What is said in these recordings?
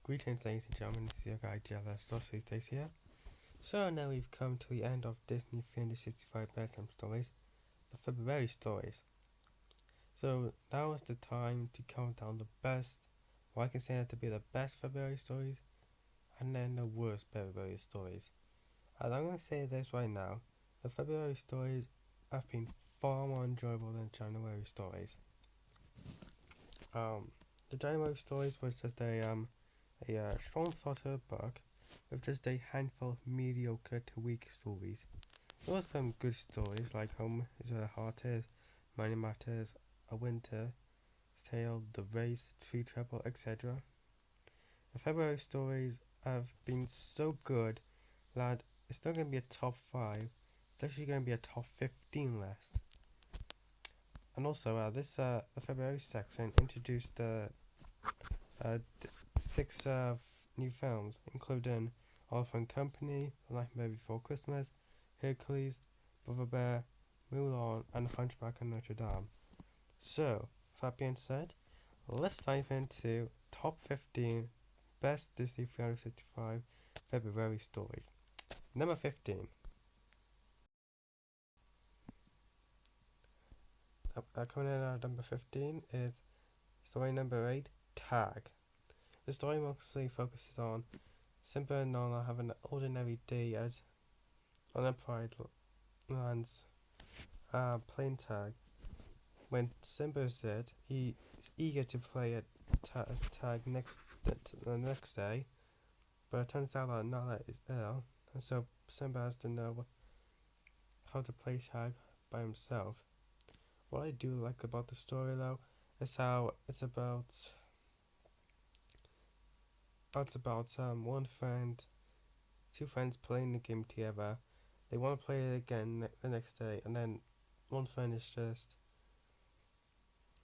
Greetings, ladies and gentlemen, this is your guy Jealous Sausage Days here. So now we've come to the end of Disney 365 Bedtime Stories, the February stories. So now is the time to count down the best, or I can say that to be the best February stories, and then the worst February stories. And I'm going to say this right now, the February stories have been far more enjoyable than January stories. The January stories was just a strong starter book with just a handful of mediocre to weak stories. There were some good stories like Home is Where the Heart Is, Money Matters, A Winter's Tale, The Race, Tree Trouble, etc. The February stories have been so good that it's not going to be a top 5, it's actually going to be a top 15 list. And also, the February section introduced six new films, including Oliver and Company, The Nightmare Before Christmas, Hercules, Brother Bear, Mulan, and Hunchback of Notre Dame. So, with that being said, let's dive into top 15 best Disney 365 February stories. Number 15. Coming in at number 15 is story number 8, Tag. The story mostly focuses on Simba and Nala having an ordinary day at Unemployed Lands playing tag. When Simba said he is eager to play at tag the next day, but it turns out that Nala is ill, and so Simba has to know how to play tag by himself. What I do like about the story though is how it's about one friend, two friends playing the game together. They want to play it again the next day, and then one friend is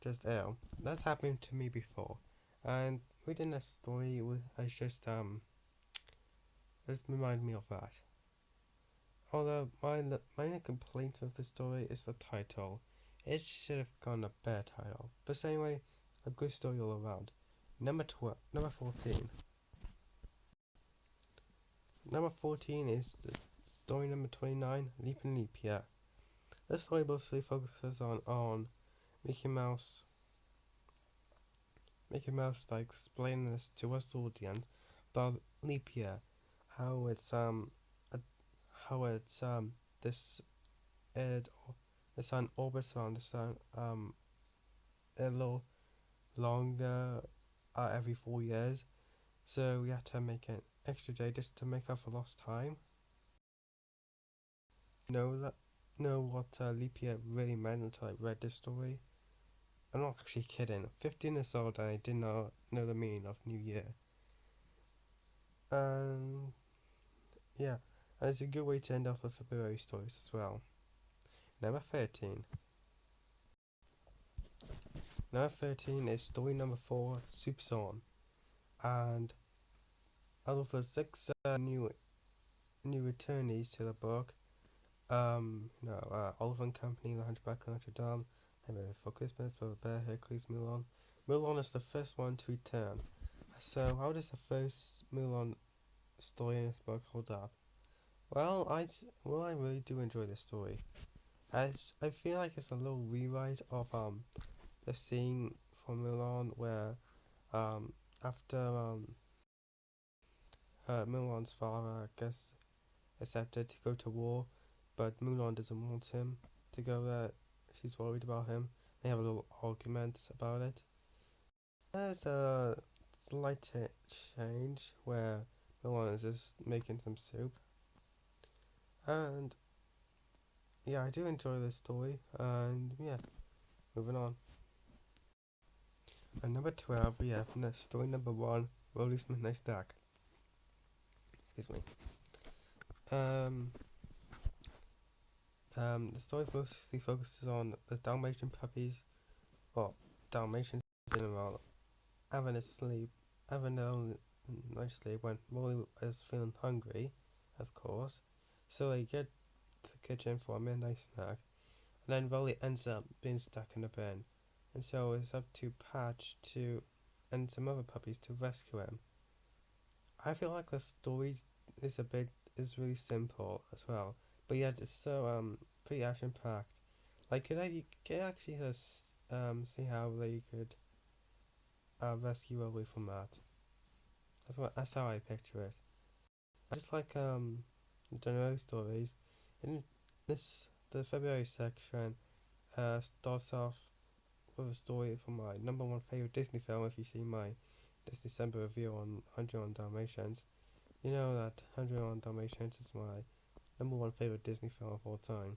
just ill. That's happened to me before, and reading that story has just reminded me of that. Although my main complaint with the story is the title. It should have gone a better title. But anyway, a good story all around. Number 14. Number 14 is the story number 29, Leap and Leap Year. This story mostly focuses on Mickey Mouse. Mickey Mouse like explaining this to us audience about leap year, how uh, this it the sun orbits around the sun a little longer every 4 years, so we had to make an extra day just to make up for lost time. Know that know what leap year really meant until I read this story. I'm not actually kidding. 15 years old and I did not know the meaning of New Year. And yeah, and it's a good way to end off the February stories as well. Number 13. Number 13 is story number 4, Soup's On. And out of the 6 new returnees to the book, Oliver and Company, The Hunchback of Notre Dame, Nightmare Before Christmas, Brother Bear, Hercules, Mulan. Mulan is the first one to return. So how does the first Mulan story in this book hold up? Well, I really do enjoy this story. As I feel like it's a little rewrite of the scene from Mulan where after Mulan's father gets accepted to go to war, but Mulan doesn't want him to go there. She's worried about him. They have a little argument about it. There's a slight change where Mulan is just making some soup, and yeah, I do enjoy this story. And yeah, moving on. And number 12, we have story number 1, Rolly's Midnight Snack. Excuse me. Um, the story mostly focuses on the Dalmatian puppies, well, Dalmatians in general, having a nice sleep when Rolly is feeling hungry, of course. So they get to the kitchen for a midnight snack, and then Rolly ends up being stuck in a bin, and so it's up to Patch and some other puppies to rescue him. I feel like the story is really simple as well, but yet it's so pretty action packed. Like, you could actually just see how they could rescue away from that. That's how I picture it. I just like general stories. In the February section starts off with a story from my number one favorite Disney film. If you see my this December review on 101 Dalmatians, you know that 101 Dalmatians is my number one favorite Disney film of all time.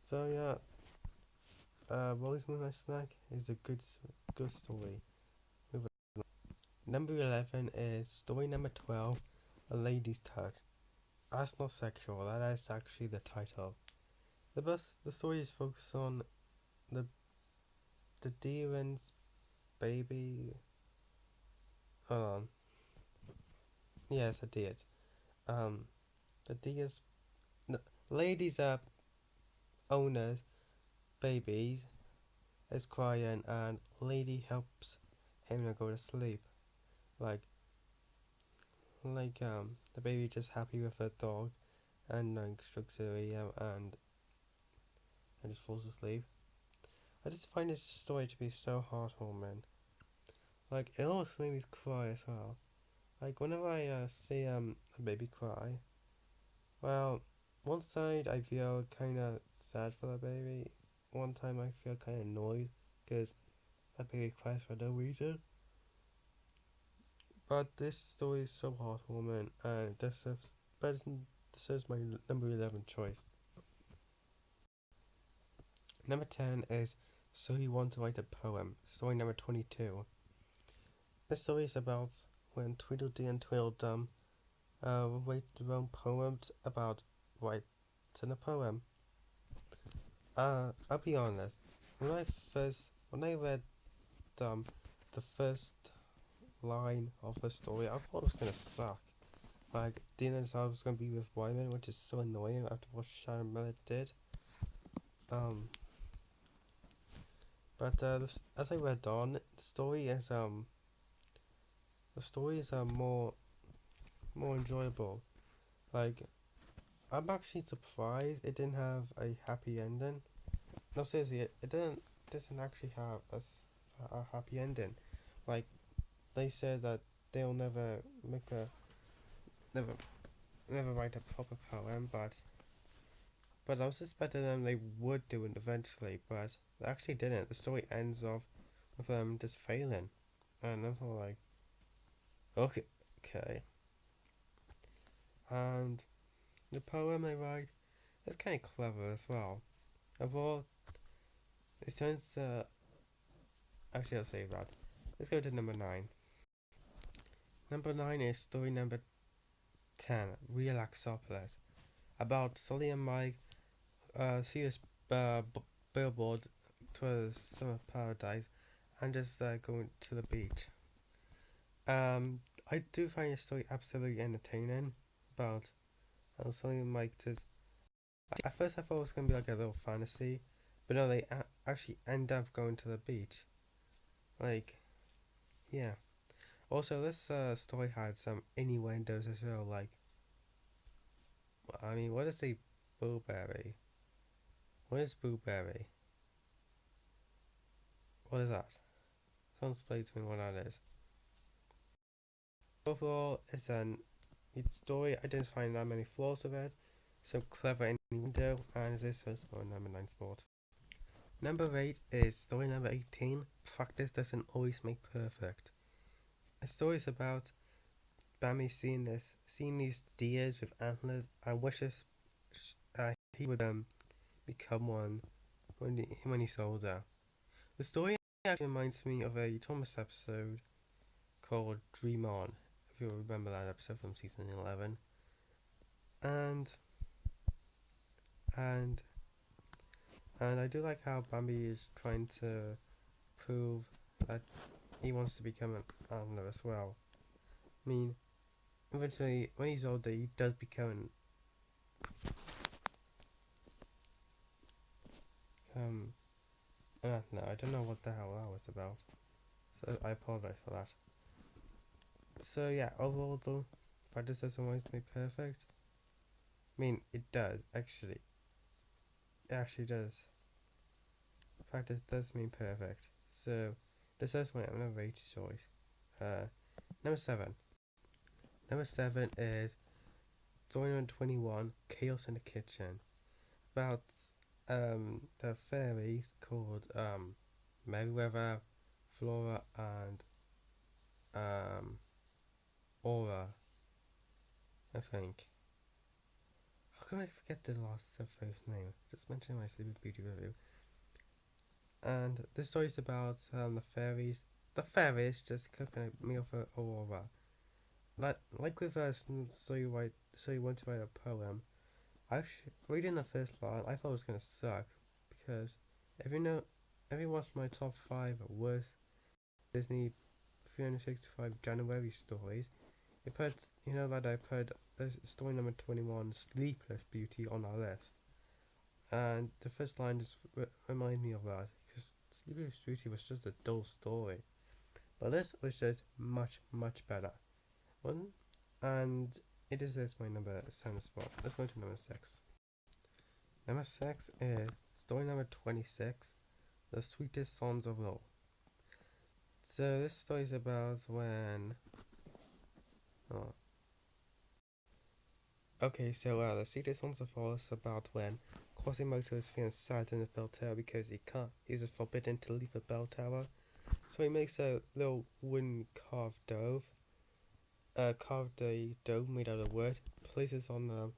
So yeah, Wally's Moonlight Snack is a good story. Number 11 is story number 12, A Lady's Touch. That's not sexual, that is actually the title. The story is focused on the the deer's baby. Hold on. Yes, I did. Um, the deer's no, lady's owner's baby is crying, and lady helps him to go to sleep. Like the baby just happy with the dog, and strokes her ear and just falls asleep. I just find this story to be so heartwarming. Like, it almost made me cry as well. Like, whenever I see a baby cry, well, one side I feel kind of sad for the baby. One time I feel kind of annoyed because that baby cries for no reason. But this story is so heartwarming, and this is my number 11 choice. Number 10 is So You Want to Write a Poem, story number 22. This story is about when Tweedledee and Tweedledum write their own poems about writing a poem. I'll be honest. When I read um, the first line of the story, I thought it was gonna suck. Like, didn't I was gonna be with Wyman, which is so annoying after what Sharon Miller did. Um, but as I read on, the story is more enjoyable. Like, I'm actually surprised it didn't have a happy ending. No, seriously, it doesn't actually have a happy ending. Like, they said that they'll make a never never write a proper poem, but I was suspecting them they would do it eventually, but they actually didn't. The story ends off with them just failing, and I'm like, okay, okay. And the poem they write is kind of clever as well. Of all, it turns actually I'll save that. Let's go to number 9. Number 9 is story number 10, Relaxopolis, about Sully and Mike see this billboard to a summer paradise and just going to the beach. I do find the story absolutely entertaining about Sully and Mike just. At first, I thought it was going to be like a little fantasy, but no, they actually end up going to the beach. Like, yeah. Also, this story had some innuendos as well. Like, I mean, what is a blueberry? What is blueberry? What is that? Someone explain to me what that is. Overall, it's story. I didn't find that many flaws with it. So clever innuendo, and this was my number 9 sport. Number 8 is story number 18. Practice doesn't always make perfect. The story is about Bambi seeing these deers with antlers, and wishes he would become one when he's older. The story actually reminds me of a Thomas episode called Dream On, if you remember that episode from season 11. And and and I do like how Bambi is trying to prove that he wants to become an antler as well. I mean, eventually, when he's older, he does become um, an antler. I don't know what the hell that was about, so I apologize for that. So yeah, overall though, practice doesn't always make perfect. I mean, it does actually. It actually does. Practice does mean perfect. So this is why I'm gonna rate choice. Uh, number seven. Number seven is Story number 21, Chaos in the Kitchen. About the fairies called Merryweather, Flora, and um Aura, I think. How can I forget the last fairy's name? Just mention my Sleeping Beauty review. And this story is about the fairies just cooking a meal for Aurora. Like with us, so you want to write a poem. Reading the first line, I thought it was gonna suck because if you know, if you watched my top five worst Disney 365 January stories, you know that I put story number 21, Sleepless Beauty, on our list, and the first line just reminded me of that because Sleepless Beauty was just a dull story, but this was just much better. One, and it is this my number seven spot. Let's go to number six. Number six is story number 26, The Sweetest Songs of All. So this story is about when. Oh. Okay, so The Sweetest Songs of All is about when Quasimodo is feeling sad in the bell tower because he's forbidden to leave the bell tower. So he makes a little wooden carved a dome made out of wood, places on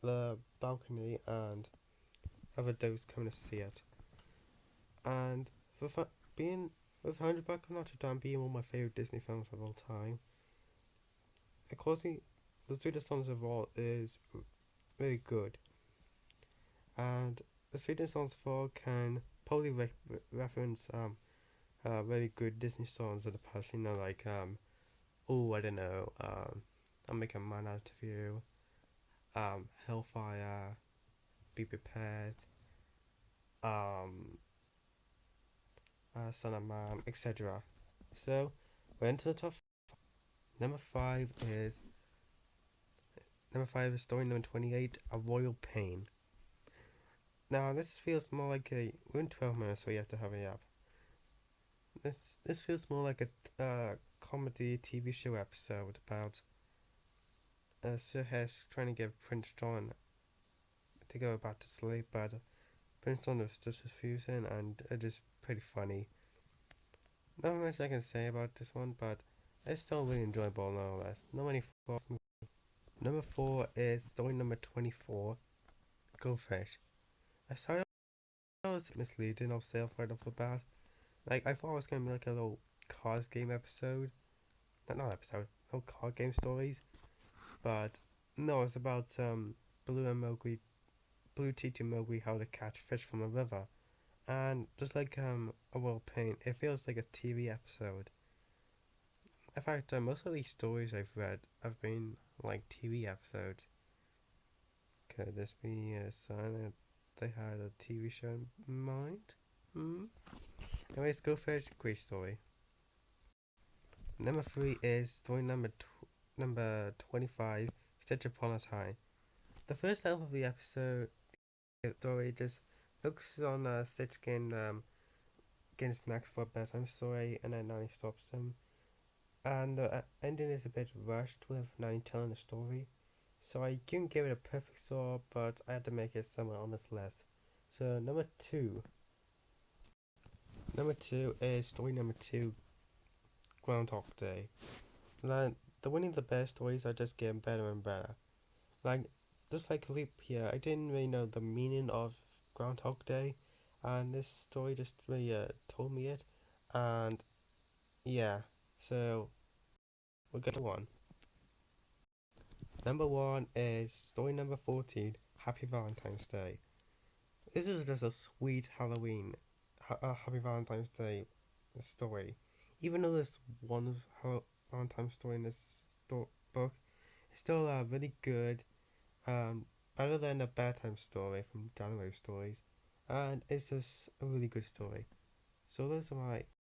the balcony, and other doves come to see it. And being with Hunchback of Notre Dame being one of my favorite Disney films of all time, of course, the Sweetest Songs of All is really good, and the Sweetest Songs of All can probably reference really good Disney songs of the past. You know, like oh, I don't know, I'll make a man out of you, Hellfire, Be Prepared, um, Son of Man, etc. So we're into the top. Number five is story number 28, A Royal Pain. Now this feels more like we're in 12 minutes, so we have to hurry up. This this feels more like a comedy TV show episode about Sir Hess trying to get Prince John to go back to sleep, but Prince John is just refusing, and it is pretty funny. Not much I can say about this one, but it's still really enjoyable nonetheless. Not many flaws. Number four is story number 24, Goldfish. I thought it was misleading of self right off the bat. Like I thought it was gonna be like a little cards game episode. Not episode, no card game stories. But no, it's about Blue and Mowgli, Blue teaching Mowgli how to catch fish from a river. And just like a world paint, it feels like a TV episode. In fact, most of these stories I've read have been like TV episodes. Could this be a sign that they had a TV show in mind? Hmm. Anyways, go fetch. Great story. Number three is story number 25, Stitch Upon a Time. The first half of the episode story just focuses on Stitch getting snacks for a bedtime story, and then Nanny stops him. And the ending is a bit rushed with Nanny telling the story, so I couldn't give it a perfect score, but I had to make it somewhere on this list. So number two is story number two, Groundhog Day. Like the winning the best stories are just getting better and better. Like just like Leap Year, I didn't really know the meaning of Groundhog Day, and this story just really told me it. And yeah, so we'll get to one. Number one is story number 14, Happy Valentine's Day. This is just a sweet Halloween, Happy Valentine's Day story. Even though there's one Valentine's story in this book, it's still really good. Better than a bedtime story from January stories, and it's just a really good story. So those are my